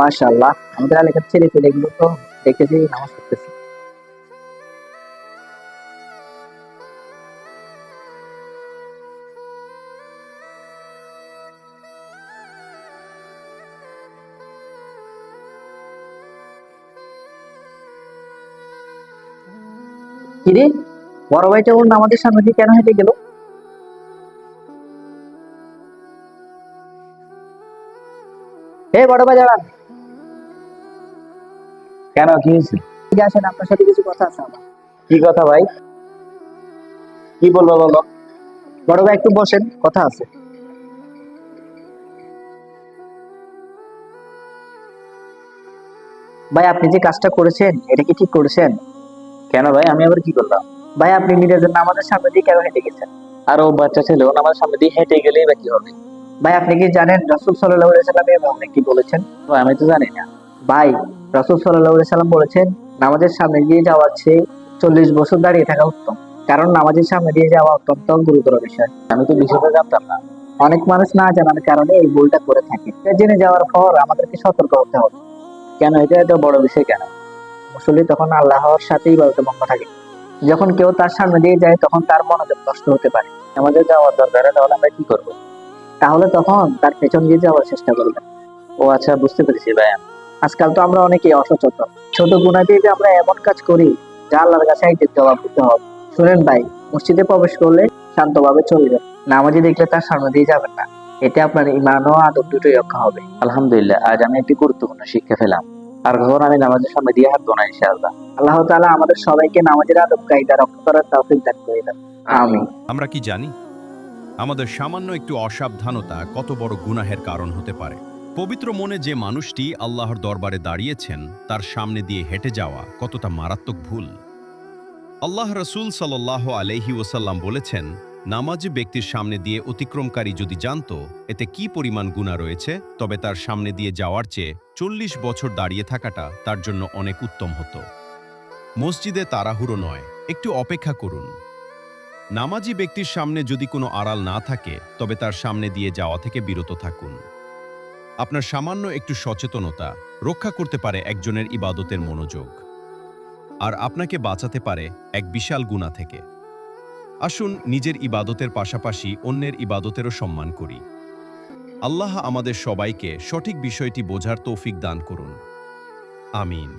মাশাআল্লাহ, আমাদের এলাকার ছেলে পেলেগুলো তো দেখতেছি নামাজ পড়তেছে। কিরে, বড় ভাইটা ওর নামাজের সামনে দিয়ে কেন হেঁটে গেল? হে বড় ভাই, দাঁড়ান। কেন, কি হয়েছে? এদিকে আসেন, আপনার সাথে কিছু কথা আছে আমার। কি কথা ভাই? কি বলবো বলো। বড় ভাই একটু বসেন, কথা আছে। ভাই, আপনি যে কাজটা করেছেন এটা কি ঠিক করেছেন? কেন ভাই, আমি আবার কি করলাম? ভাই, আপনি নিজের নামাজের সামনে দিয়ে কেন হেঁটে গেছেন? আর ও বাচ্চা ছেলে, ও আমার সামনে দিয়ে হেঁটে গেলেই বা কি হবে? ভাই, আপনি কি জানেন রাসূল সাল্লাল্লাহু আলাইহি সাল্লাম এভাবে কি বলেছেন? তো আমি তো জানি না। ভাই, রাসূল সাল্লাল্লাহু আলাইহি সাল্লাম বলেছেন নামাজের সামনে দিয়ে যাওয়ার চেয়ে 40 বছর দাঁড়িয়ে থাকা উত্তম। কারণ নামাজের সামনে দিয়ে যাওয়া অত্যন্ত গুরুতর বিষয়। আমি তো বিষয়টা জানতাম না। অনেক মানুষ না জানার কারণে এই ভুলটা করে থাকে। এটা জেনে যাওয়ার পর আমাদেরকে সতর্ক হতে হবে। কেন, এটা এত বড় বিষয় কেন? আসলে তখন আল্লাহর সাথেই বলতে মগ্ন থাকে। যখন কেউ তার সামনে দিয়ে যায় তখন তার মনোযোগ নষ্ট হতে পারে। আমাদের যাওয়ার দরকার, তাহলে আমরা কি করব? তাহলে তখন তার পেছন দিয়ে যাওয়ার চেষ্টা করবেন। ও আচ্ছা, বুঝতে পেরেছি ভাই। আজকাল তো আমরা অনেকেই অসচেতন। ছোট গুনাহ দিয়ে যে আমরা এমন কাজ করি যা আল্লাহর কাছে একদিন জবাব দিতে হবে। শুনেন ভাই, মসজিদে প্রবেশ করলে শান্তভাবে চলবেন। নামাজি দেখলে তার সামনে দিয়ে যাবেন না। এতে আপনার ঈমান ও আদব দুটোই রক্ষা হবে। আলহামদুলিল্লাহ, আজ আমি একটি গুরুত্বপূর্ণ শিক্ষা পেলাম। আর কখন আমি নামাজের সামনে দিয়ে হাঁটবো না, ইনশাআল্লাহ। আল্লাহ তাআলা আমাদের সবাইকে নামাজের আদব কায়দা রক্ষা করার তৌফিক দান করে দেন। আমিন। আমরা কি জানি আমাদের সামান্য একটু অসাবধানতা কত বড় গুনাহের কারণ হতে পারে? পবিত্র মনে যে মানুষটি আল্লাহর দরবারে দাঁড়িয়েছেন তার সামনে দিয়ে হেঁটে যাওয়া কতটা মারাত্মক ভুল। আল্লাহ রসুল সাল্লাল্লাহু আলাইহি ওয়াসাল্লাম বলেছেন, নামাজি ব্যক্তির সামনে দিয়ে অতিক্রমকারী যদি জানতো এতে কি পরিমাণ গুনাহ রয়েছে, তবে তার সামনে দিয়ে যাওয়ার চেয়ে 40 বছর দাঁড়িয়ে থাকাটা তার জন্য অনেক উত্তম হতো। মসজিদে তাড়াহুড়ো নয়, একটু অপেক্ষা করুন। নামাজি ব্যক্তির সামনে যদি কোনো আড়াল না থাকে তবে তার সামনে দিয়ে যাওয়া থেকে বিরত থাকুন। আপনার সামান্য একটু সচেতনতা রক্ষা করতে পারে একজনের ইবাদতের মনোযোগ, আর আপনাকে বাঁচাতে পারে এক বিশাল গুনাহ থেকে। আসুন নিজের ইবাদতের পাশাপাশি অন্যের ইবাদতেরও সম্মান করি। আল্লাহ আমাদের সবাইকে সঠিক বিষয়টি বোঝার তৌফিক দান করুন। আমিন।